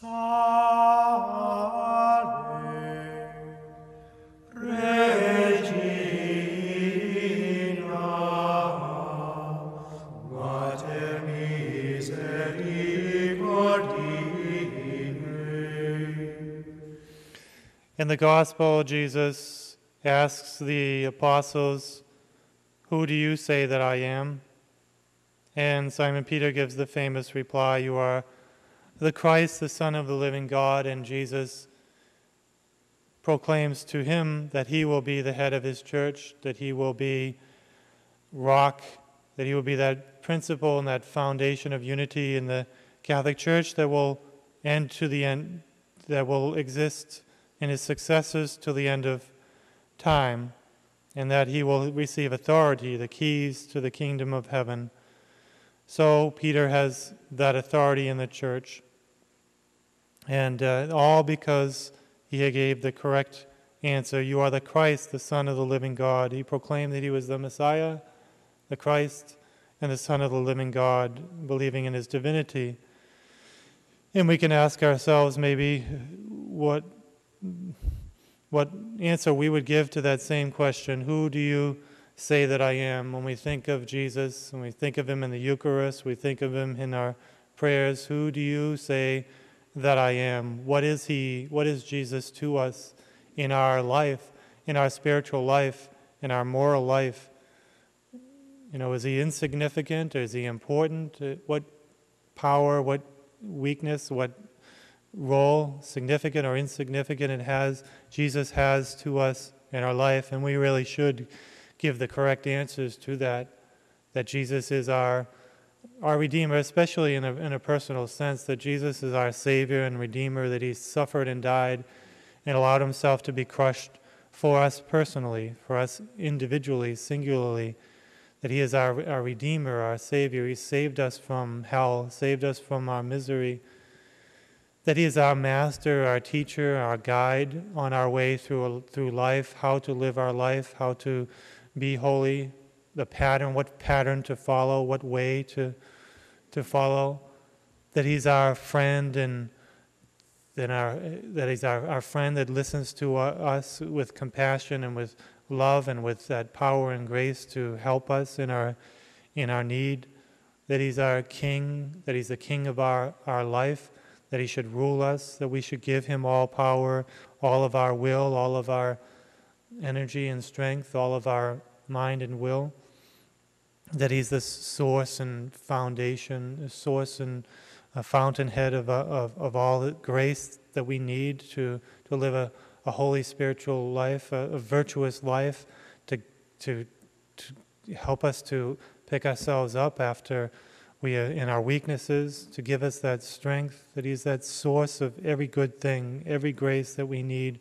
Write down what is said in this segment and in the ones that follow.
In the Gospel, Jesus asks the apostles, "Who do you say that I am?" And Simon Peter gives the famous reply, "You are the Christ, the Son of the living God." And Jesus proclaims to him that he will be the head of his church, that he will be rock, that he will be that principle and that foundation of unity in the Catholic Church that will end to the end, that will exist in his successors till the end of time, and that he will receive authority, the keys to the kingdom of heaven. So Peter has that authority in the church, and all because he gave the correct answer. You are the Christ, the Son of the living God. He proclaimed that he was the Messiah, the Christ, and the Son of the living God, believing in his divinity. And we can ask ourselves maybe what answer we would give to that same question. Who do you say that I am? When we think of Jesus, when we think of him in the Eucharist, we think of him in our prayers, who do you say that I am? What is he? What is Jesus to us in our life, in our spiritual life, in our moral life? Is he insignificant or is he important? What power, what weakness, what role, significant or insignificant, Jesus has to us in our life? And we really should give the correct answers to that Jesus is our Redeemer, especially in a personal sense, that Jesus is our Savior and Redeemer, that he suffered and died and allowed himself to be crushed for us personally, for us individually, singularly, that he is our Redeemer, our Savior. He saved us from hell, saved us from our misery, that he is our master, our teacher, our guide on our way through life, how to live our life, how to be holy, the pattern, what pattern to follow, what way to follow, that he's our friend and that he's our friend that listens to us with compassion and with love and with that power and grace to help us in our need, that he's our king, that he's the king of our life, that he should rule us, that we should give him all power, all of our will, all of our energy and strength, all of our mind and will, that he's the source and foundation, the source and a fountainhead of all the grace that we need to live a holy spiritual life, a virtuous life, to help us to pick ourselves up after we are in our weaknesses, to give us that strength, that he's that source of every good thing, every grace that we need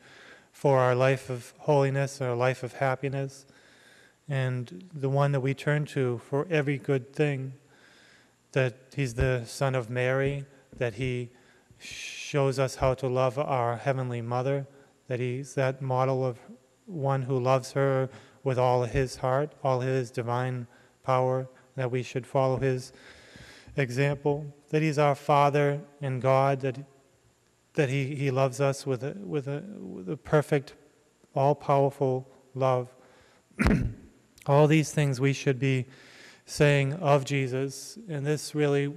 for our life of holiness, our life of happiness, and the one that we turn to for every good thing, that he's the Son of Mary, that he shows us how to love our Heavenly Mother, that he's that model of one who loves her with all his heart, all his divine power, that we should follow his example, that he's our Father and God, that he loves us with a perfect, all-powerful love. All these things we should be saying of Jesus, and this really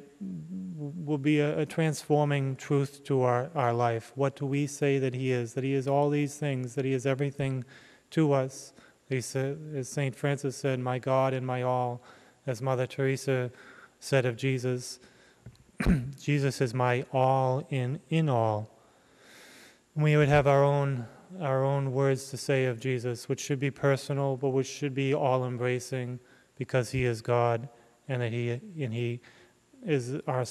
will be a transforming truth to our life. What do we say that he is? That he is all these things, that he is everything to us. He said, as St. Francis said, "My God and my all," as Mother Teresa said of Jesus. Jesus is my all in all. We would have our own words to say of Jesus, which should be personal, but which should be all-embracing, because he is God, and that he is our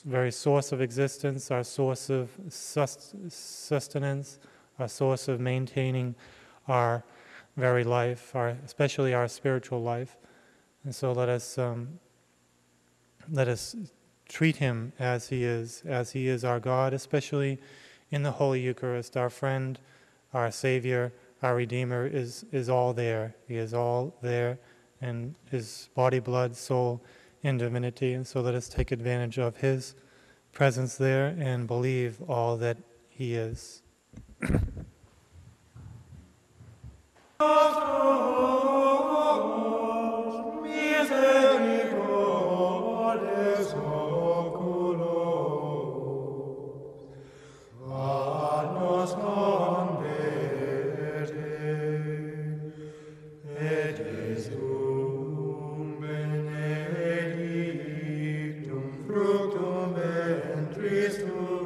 very source of existence, our source of sustenance, our source of maintaining our very life, especially our spiritual life. And so let us treat him as he is our God, especially in the Holy Eucharist. Our friend, our Savior, our Redeemer is all there. He is all there, and his body, blood, soul, and divinity. And so let us take advantage of his presence there and believe all that he is. Fructum ventris tuum,